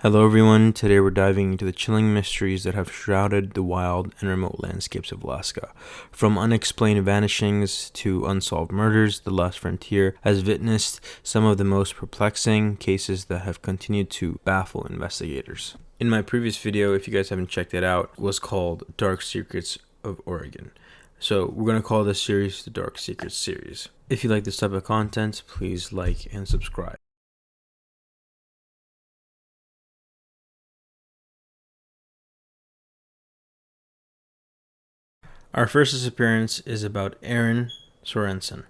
Hello everyone, today we're diving into the chilling mysteries that have shrouded the wild and remote landscapes of Alaska. From unexplained vanishings to unsolved murders, the Last Frontier has witnessed some of the most perplexing cases that have continued to baffle investigators. In my previous video, if you guys haven't checked it out, was called Dark Secrets of Oregon. So we're going to call this series the Dark Secrets series. If you like this type of content, please like and subscribe. Our first disappearance is about Aaron Sorensen.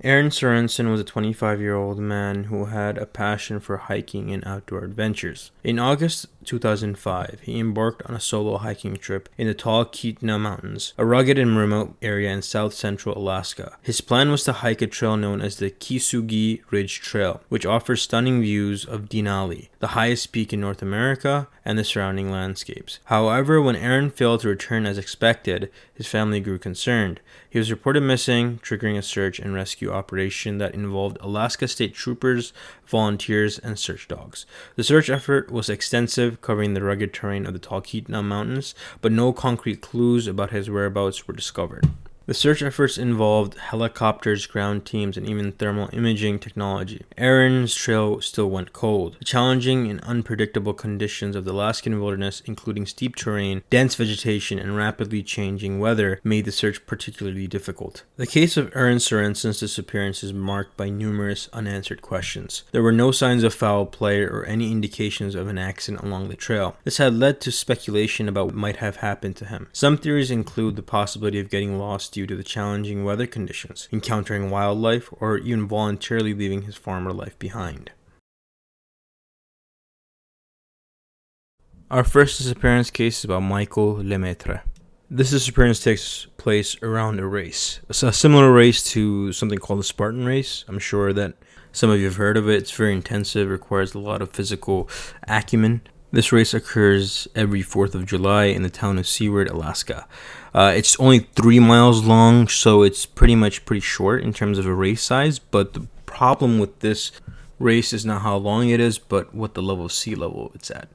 Aaron Sorensen was a 25-year-old man who had a passion for hiking and outdoor adventures. In August 2005, he embarked on a solo hiking trip in the Talkeetna Mountains, a rugged and remote area in south-central Alaska. His plan was to hike a trail known as the Kisugi Ridge Trail, which offers stunning views of Denali, the highest peak in North America, and the surrounding landscapes. However, when Aaron failed to return as expected, his family grew concerned. He was reported missing, triggering a search and rescue operation that involved Alaska State Troopers, volunteers, and search dogs. The search effort was extensive, covering the rugged terrain of the Talkeetna Mountains, but no concrete clues about his whereabouts were discovered. The search efforts involved helicopters, ground teams, and even thermal imaging technology. Aaron's trail still went cold. The challenging and unpredictable conditions of the Alaskan wilderness, including steep terrain, dense vegetation, and rapidly changing weather, made the search particularly difficult. The case of Aaron Sorensen's disappearance is marked by numerous unanswered questions. There were no signs of foul play or any indications of an accident along the trail. This had led to speculation about what might have happened to him. Some theories include the possibility of getting lost due to the challenging weather conditions, encountering wildlife, or even voluntarily leaving his former life behind. Our first disappearance case is about Michael LeMaitre. This disappearance takes place around a race. It's a similar race to something called the Spartan race. I'm sure that some of you have heard of it. It's very intensive, requires a lot of physical acumen. This race occurs every 4th of July in the town of Seward, Alaska. It's only 3 miles long, so it's pretty short in terms of a race size, but the problem with this race is not how long it is, but what the level of sea level it's at.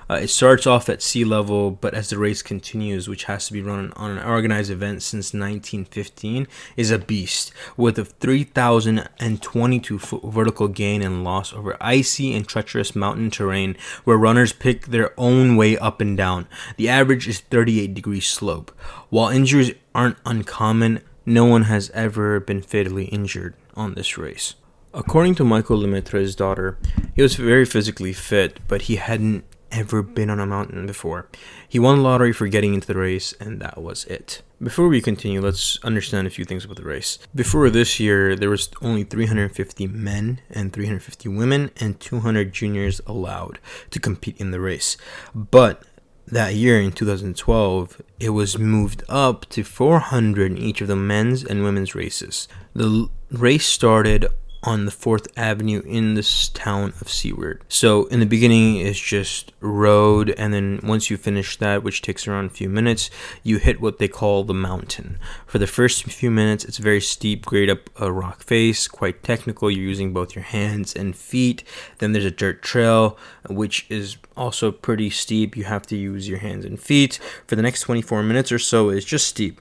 It starts off at sea level, but as the race continues, which has to be run on an organized event since 1915, is a beast, with a 3,022-foot vertical gain and loss over icy and treacherous mountain terrain where runners pick their own way up and down. The average is 38-degree slope. While injuries aren't uncommon, no one has ever been fatally injured on this race. According to Michael LeMaitre's daughter, he was very physically fit, but he hadn't ever been on a mountain before. He won the lottery for getting into the race, and that was it. Before we continue, let's understand a few things about the race. Before this year, there was only 350 men and 350 women and 200 juniors allowed to compete in the race. But that year, in 2012, it was moved up to 400 in each of the men's and women's races. The race started on the 4th Avenue in this town of Seward. So in the beginning, it's just road, and then once you finish that, which takes around a few minutes, you hit what they call the mountain. For the first few minutes, it's very steep grade up a rock face, quite technical. You're using both your hands and feet. Then there's a dirt trail, which is also pretty steep. You have to use your hands and feet. For the next 24 minutes or so, it's just steep.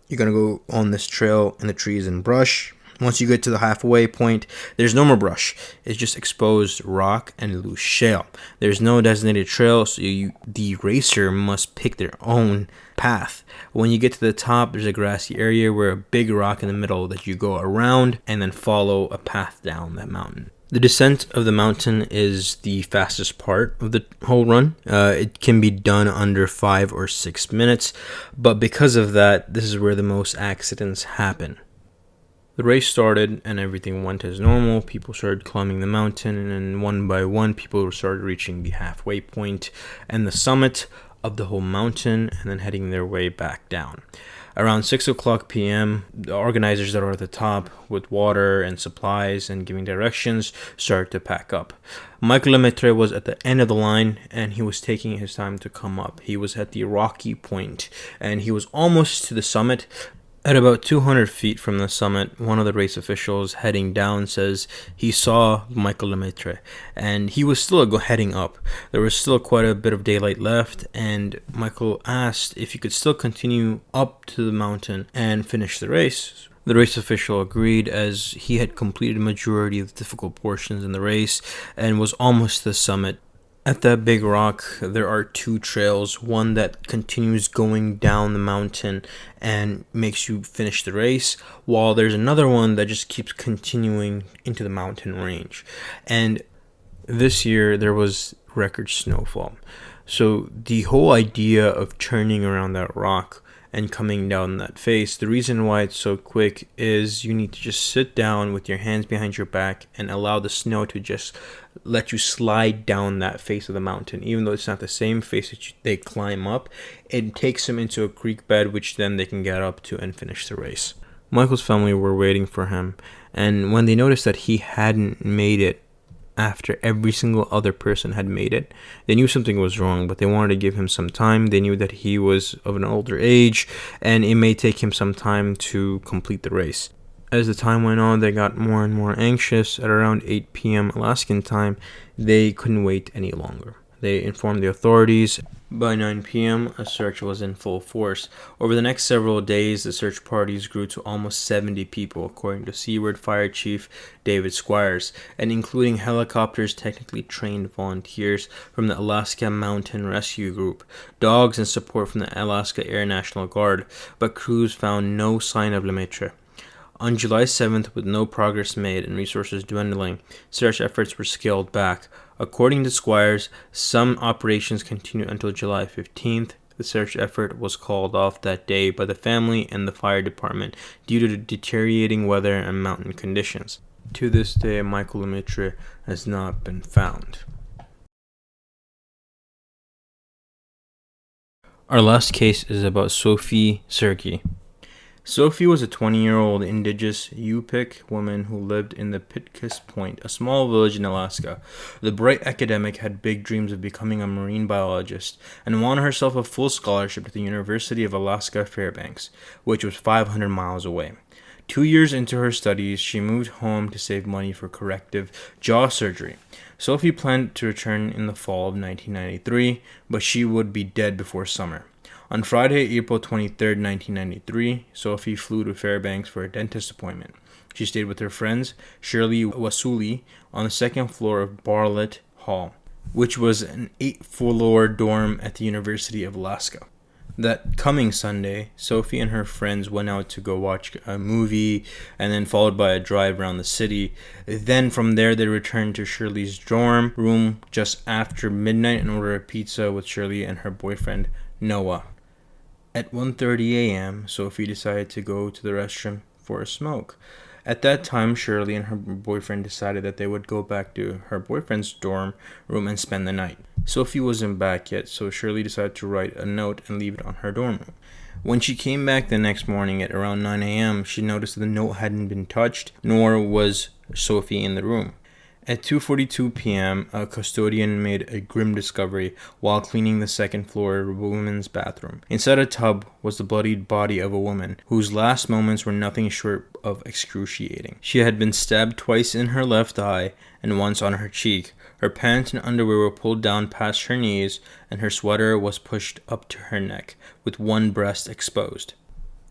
You're gonna go on this trail in the trees and brush. Once you get to the halfway point, there's no more brush. It's just exposed rock and loose shale. There's no designated trail, so the racer must pick their own path. When you get to the top, there's a grassy area where a big rock in the middle that you go around and then follow a path down that mountain. The descent of the mountain is the fastest part of the whole run. It can be done under 5 or 6 minutes, but because of that, this is where the most accidents happen. The race started and everything went as normal. People started climbing the mountain, and then one by one, people started reaching the halfway point and the summit of the whole mountain and then heading their way back down. Around 6 o'clock p.m., the organizers that are at the top with water and supplies and giving directions started to pack up. Michael LeMaitre was at the end of the line, and he was taking his time to come up. He was at the rocky point, and he was almost to the summit, At about 200 feet from the summit, one of the race officials heading down says he saw Michael LeMaitre, and he was still heading up. There was still quite a bit of daylight left, and Michael asked if he could still continue up to the mountain and finish the race. The race official agreed, as he had completed a majority of the difficult portions in the race and was almost to the summit. At that big rock, there are two trails, one that continues going down the mountain and makes you finish the race, while there's another one that just keeps continuing into the mountain range. And this year, there was record snowfall. So the whole idea of turning around that rock and coming down that face, the reason why it's so quick is you need to just sit down with your hands behind your back and allow the snow to just let you slide down that face of the mountain. Even though it's not the same face that they climb up, it takes them into a creek bed, which then they can get up to and finish the race. Michael's family were waiting for him, and when they noticed that he hadn't made it after every single other person had made it, they knew something was wrong, but they wanted to give him some time. They knew that he was of an older age, and it may take him some time to complete the race. As the time went on, they got more and more anxious. At around 8 p.m. Alaskan time, they couldn't wait any longer. They informed the authorities. By 9 p.m., a search was in full force. Over the next several days, the search parties grew to almost 70 people, according to Seaward Fire Chief David Squires, and including helicopters, technically trained volunteers from the Alaska Mountain Rescue Group, dogs, and support from the Alaska Air National Guard, but crews found no sign of LeMaitre. On July 7th, with no progress made and resources dwindling, search efforts were scaled back. According to Squires, some operations continued until July 15th. The search effort was called off that day by the family and the fire department due to deteriorating weather and mountain conditions. To this day, Michael LeMaitre has not been found. Our last case is about Sophie Sergie. Sophie was a 20-year-old indigenous Yupik woman who lived in the Pitkas Point, a small village in Alaska. The bright academic had big dreams of becoming a marine biologist and won herself a full scholarship to the University of Alaska Fairbanks, which was 500 miles away. 2 years into her studies, she moved home to save money for corrective jaw surgery. Sophie planned to return in the fall of 1993, but she would be dead before summer. On Friday, April 23, 1993, Sophie flew to Fairbanks for a dentist appointment. She stayed with her friends, Shirley Wasuli, on the second floor of Bartlett Hall, which was an 8-floor dorm at the University of Alaska. That coming Sunday, Sophie and her friends went out to go watch a movie, and then followed by a drive around the city. Then from there, they returned to Shirley's dorm room just after midnight and ordered a pizza with Shirley and her boyfriend, Noah. At 1:30 a.m., Sophie decided to go to the restroom for a smoke. At that time, Shirley and her boyfriend decided that they would go back to her boyfriend's dorm room and spend the night. Sophie wasn't back yet, so Shirley decided to write a note and leave it on her dorm room. When she came back the next morning at around 9 a.m., she noticed that the note hadn't been touched, nor was Sophie in the room. At 2:42 p.m., a custodian made a grim discovery while cleaning the second floor women's bathroom. Inside a tub was the bloodied body of a woman, whose last moments were nothing short of excruciating. She had been stabbed twice in her left eye and once on her cheek. Her pants and underwear were pulled down past her knees, and her sweater was pushed up to her neck, with one breast exposed.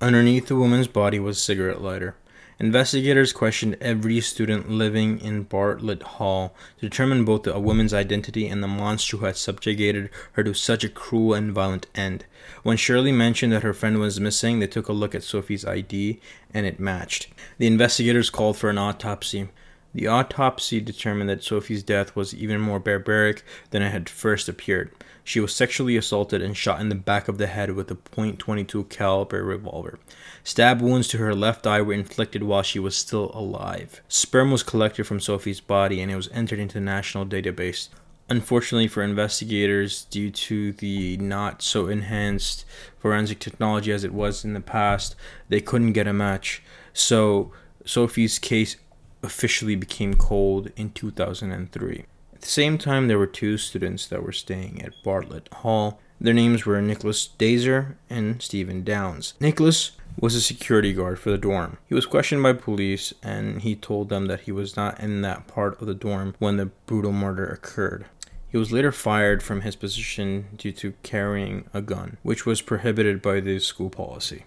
Underneath the woman's body was a cigarette lighter. Investigators questioned every student living in Bartlett Hall to determine both a woman's identity and the monster who had subjugated her to such a cruel and violent end. When Shirley mentioned that her friend was missing, they took a look at Sophie's ID, and it matched. The investigators called for an autopsy. The autopsy determined that Sophie's death was even more barbaric than it had first appeared. She was sexually assaulted and shot in the back of the head with a .22 caliber revolver. Stab wounds to her left eye were inflicted while she was still alive. Sperm was collected from Sophie's body, and it was entered into the national database. Unfortunately for investigators, due to the not so enhanced forensic technology as it was in the past, they couldn't get a match. So Sophie's case officially became cold in 2003. At the same time, there were two students that were staying at Bartlett Hall. Their names were Nicholas Dazer and Stephen Downs. Nicholas was a security guard for the dorm. He was questioned by police, and he told them that he was not in that part of the dorm when the brutal murder occurred. He was later fired from his position due to carrying a gun, which was prohibited by the school policy.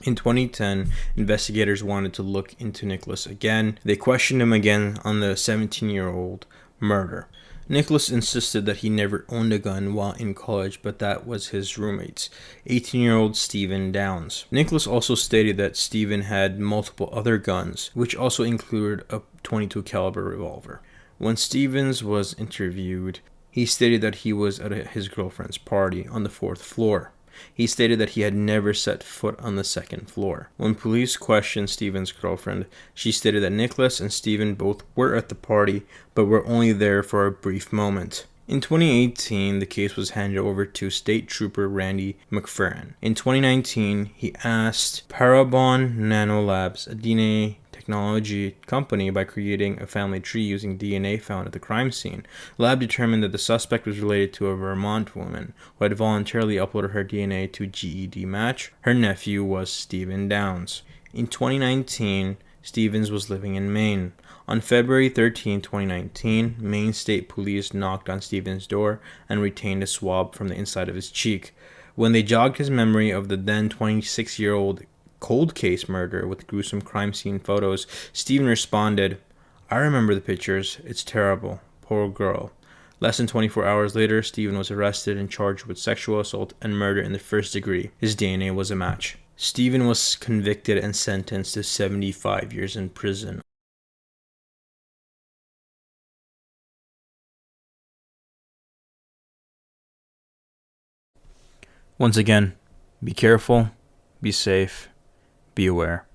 In 2010, investigators wanted to look into Nicholas again. They questioned him again on the 17-year-old murder. Nicholas insisted that he never owned a gun while in college, but that was his roommate's, 18-year-old Stephen Downs. Nicholas also stated that Stephen had multiple other guns, which also included a .22 caliber revolver. When Stevens was interviewed, he stated that he was at his girlfriend's party on the 4th floor. He stated that he had never set foot on the 2nd floor. When police questioned Stephen's girlfriend, she stated that Nicholas and Stephen both were at the party, but were only there for a brief moment. In 2018, the case was handed over to State Trooper Randy McFerrin. In 2019, he asked Parabon Nanolabs, a DNA technology company, by creating a family tree using DNA found at the crime scene. The lab determined that the suspect was related to a Vermont woman who had voluntarily uploaded her DNA to GED Match. Her nephew was Stephen Downs. In 2019, Stevens was living in Maine. On February 13, 2019, Maine State Police knocked on Stevens' door and retained a swab from the inside of his cheek. When they jogged his memory of the then 26-year-old cold case murder with gruesome crime scene photos, Stephen responded, "I remember the pictures. It's terrible. Poor girl." Less than 24 hours later, Stephen was arrested and charged with sexual assault and murder in the 1st degree. His DNA was a match. Stephen was convicted and sentenced to 75 years in prison. Once again, be careful, be safe, be aware.